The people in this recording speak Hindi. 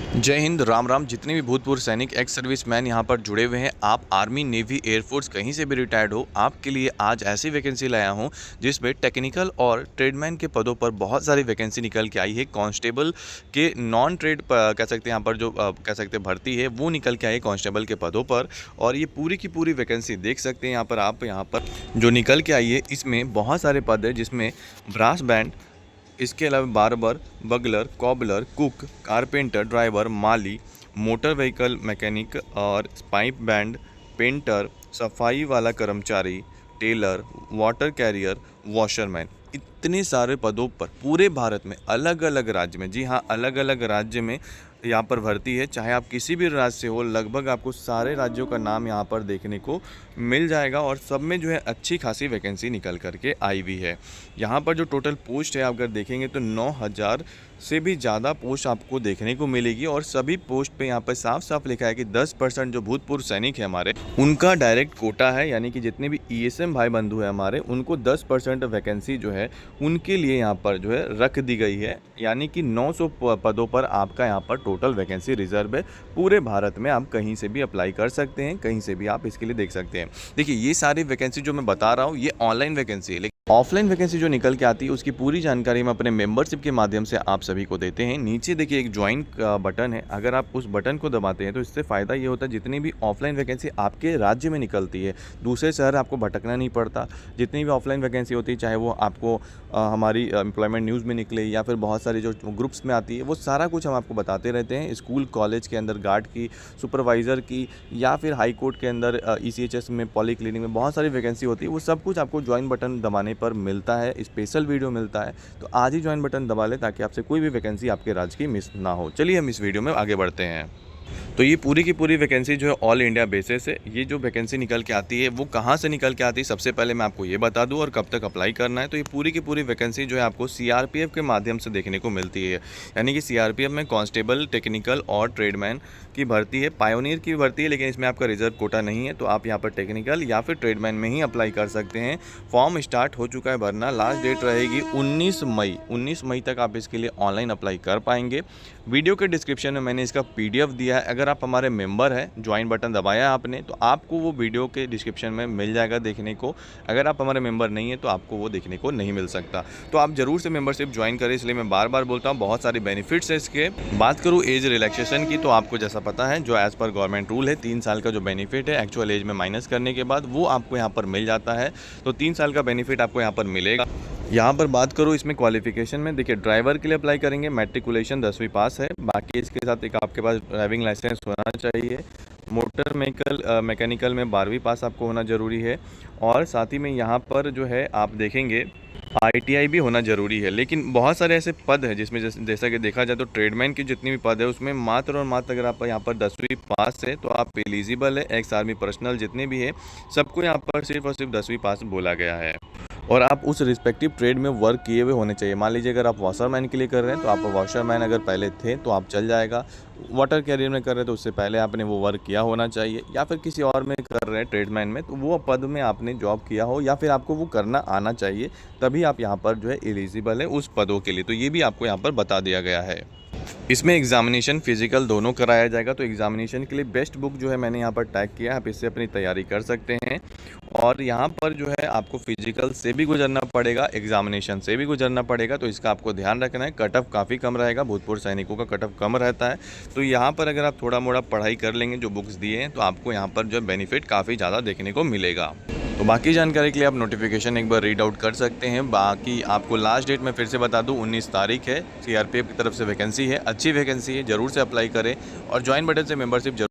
जय हिंद, राम राम। जितने भी भूतपूर्व सैनिक, एक्स सर्विसमैन यहाँ पर जुड़े हुए हैं, आप आर्मी, नेवी, एयरफोर्स कहीं से भी रिटायर्ड हो, आपके लिए आज ऐसी वैकेंसी लाया हूँ जिसमें टेक्निकल और ट्रेडमैन के पदों पर बहुत सारी वैकेंसी निकल के आई है। कांस्टेबल के नॉन ट्रेड कह सकते हैं यहाँ पर जो कह सकते हैं भर्ती है वो निकल के आई है कांस्टेबल के पदों पर। और ये पूरी की पूरी वैकेंसी देख सकते हैं यहाँ पर आप, यहाँ पर जो निकल के आई है इसमें बहुत सारे पद है, जिसमें ब्रास बैंड, इसके अलावा barber, bugler, cobbler, cook, carpenter, driver, माली, मोटर व्हीकल मैकेनिक और पाइप बैंड, पेंटर, सफाई वाला कर्मचारी, टेलर, वाटर कैरियर, वॉशरमैन, इतने सारे पदों पर पूरे भारत में अलग अलग राज्य में, जी हाँ, अलग अलग राज्य में यहाँ पर भर्ती है। चाहे आप किसी भी राज्य से हो, लगभग आपको सारे राज्यों का नाम यहाँ पर देखने को मिल जाएगा और सब में जो है अच्छी खासी वैकेंसी निकल करके आई हुई है। यहाँ पर जो टोटल पोस्ट है आप अगर देखेंगे तो 9,000 से भी ज़्यादा पोस्ट आपको देखने को मिलेगी। और सभी पोस्ट पे यहाँ पर साफ साफ लिखा है कि 10% जो भूतपूर्व सैनिक है हमारे, उनका डायरेक्ट कोटा है, यानी कि जितने भी ईएसएम भाई बंधु है हमारे, उनको 10% वैकेंसी जो है उनके लिए यहाँ पर जो है रख दी गई है। यानी कि 900 पदों पर आपका यहाँ पर टोटल वैकेंसी रिजर्व है। पूरे भारत में आप कहीं से भी अप्लाई कर सकते हैं, कहीं से भी आप इसके लिए देख सकते हैं। देखिए, ये सारी वैकेंसी जो मैं बता रहा हूँ ये ऑनलाइन वैकेंसी है, लेकिन ऑफलाइन वैकेंसी जो निकल के आती है उसकी पूरी जानकारी हम अपने मेंबरशिप के माध्यम से आप सभी को देते हैं। नीचे देखिए एक ज्वाइन का बटन है, अगर आप उस बटन को दबाते हैं तो इससे फ़ायदा ये होता है जितनी भी ऑफलाइन वैकेंसी आपके राज्य में निकलती है, दूसरे शहर आपको भटकना नहीं पड़ता। जितनी भी ऑफलाइन वैकेंसी होती है, चाहे वो आपको हमारी एम्प्लॉयमेंट न्यूज़ में निकले या फिर बहुत सारी जो ग्रुप्स में आती है, वो सारा कुछ हम आपको बताते रहते हैं। स्कूल कॉलेज के अंदर गार्ड की, सुपरवाइज़र की, या फिर हाई कोर्ट के अंदर ईसीएचएस में, पॉलीक्लिनिक में बहुत सारी वैकेंसी होती है। वो सब कुछ आपको ज्वाइन बटन दबाने पर मिलता है, स्पेशल वीडियो मिलता है। तो आज ही ज्वाइन बटन दबा लें ताकि आपसे कोई भी वैकेंसी आपके राज्य की मिस ना हो। चलिए हम इस वीडियो में आगे बढ़ते हैं। तो ये पूरी की पूरी वैकेंसी जो है ऑल इंडिया बेसिस है। ये जो वैकेंसी निकल के आती है वो कहाँ से निकल के आती है, सबसे पहले मैं आपको ये बता दूं, और कब तक अप्लाई करना है। तो ये पूरी की पूरी वैकेंसी जो है आपको सीआरपीएफ के माध्यम से देखने को मिलती है। यानी कि सीआरपीएफ में कांस्टेबल, टेक्निकल और ट्रेडमैन की भर्ती है, पायोनियर की भर्ती है, लेकिन इसमें आपका रिजर्व कोटा नहीं है। तो आप यहाँ पर टेक्निकल या फिर ट्रेडमैन में ही अप्लाई कर सकते हैं। फॉर्म स्टार्ट हो चुका है भरना, लास्ट डेट रहेगी 19 मई। 19 मई तक आप इसके लिए ऑनलाइन अप्लाई कर पाएंगे। वीडियो के डिस्क्रिप्शन में मैंने इसका PDF दिया है। अगर आप हमारे मेंबर हैं, ज्वाइन बटन दबाया आपने, तो आपको वो वीडियो के डिस्क्रिप्शन में मिल जाएगा देखने को। अगर आप हमारे मेंबर नहीं हैं तो आपको वो देखने को नहीं मिल सकता। तो आप ज़रूर से मेंबरशिप ज्वाइन करें, इसलिए मैं बार बार बोलता हूँ, बहुत सारे बेनिफिट्स है इसके। बात करूँ एज रिलैक्सेशन की, तो आपको जैसा पता है जो एज़ पर गवर्नमेंट रूल है 3 साल का जो बेनिफिट है एक्चुअल एज में माइनस करने के बाद, वो आपको यहाँ पर मिल जाता है। तो 3 साल का बेनिफिट आपको यहाँ पर मिलेगा। यहाँ पर बात करूँ इसमें क्वालिफिकेशन में, देखिए ड्राइवर के लिए अप्लाई करेंगे, मैट्रिकुलेशन 10वीं पास है। बाकी इसके साथ एक आपके पास ड्राइविंग लाइसेंस होना चाहिए। मोटर मैकेनिकल में 12वीं पास आपको होना ज़रूरी है। और साथ ही में यहाँ पर जो है आप देखेंगे ITI भी होना ज़रूरी है। लेकिन बहुत सारे ऐसे पद हैं जिसमें जैसा कि देखा जाए तो ट्रेडमैन की जितनी भी पद है उसमें मात्र और मात्र अगर आप यहाँ पर 10वीं पास है तो आप एलिजिबल है। एक्स आर्मी पर्सनल जितने भी है सबको यहाँ पर सिर्फ और सिर्फ 10वीं पास बोला गया है। और आप उस रिस्पेक्टिव ट्रेड में वर्क किए हुए होने चाहिए। मान लीजिए अगर आप वॉशरमैन के लिए कर रहे हैं तो आप वॉशरमैन अगर पहले थे तो आप चल जाएगा। वाटर कैरियर में कर रहे हैं तो उससे पहले आपने वो वर्क किया होना चाहिए, या फिर किसी और में कर रहे हैं ट्रेडमैन में तो वो पद में आपने जॉब किया हो, या फिर आपको वो करना आना चाहिए, तभी आप यहाँ पर जो है एलिजिबल है उस पदों के लिए। तो ये भी आपको यहाँ पर बता दिया गया है। इसमें एग्जामिनेशन फिजिकल दोनों कराया जाएगा। तो एग्जामिनेशन के लिए बेस्ट बुक जो है मैंने यहाँ पर टैग किया है, आप इससे अपनी तैयारी कर सकते हैं। और यहाँ पर जो है आपको फिजिकल से भी गुजरना पड़ेगा, एग्जामिनेशन से भी गुजरना पड़ेगा, तो इसका आपको ध्यान रखना है। कट ऑफ काफ़ी कम रहेगा, भूतपूर्व सैनिकों का कट ऑफ कम रहता है। तो यहाँ पर अगर आप थोड़ा मोड़ा पढ़ाई कर लेंगे जो बुक्स दिए हैं तो आपको यहाँ पर जो है बेनिफिट काफ़ी ज़्यादा देखने को मिलेगा। तो बाकी जानकारी के लिए आप नोटिफिकेशन एक बार रीड आउट कर सकते हैं। बाकी आपको लास्ट डेट मैं फिर से बता दूं 19 तारीख है। सीआरपीएफ की तरफ से वैकेंसी है, अच्छी वैकेंसी है, ज़रूर से अप्लाई करें और ज्वाइन बटन से मेंबरशिप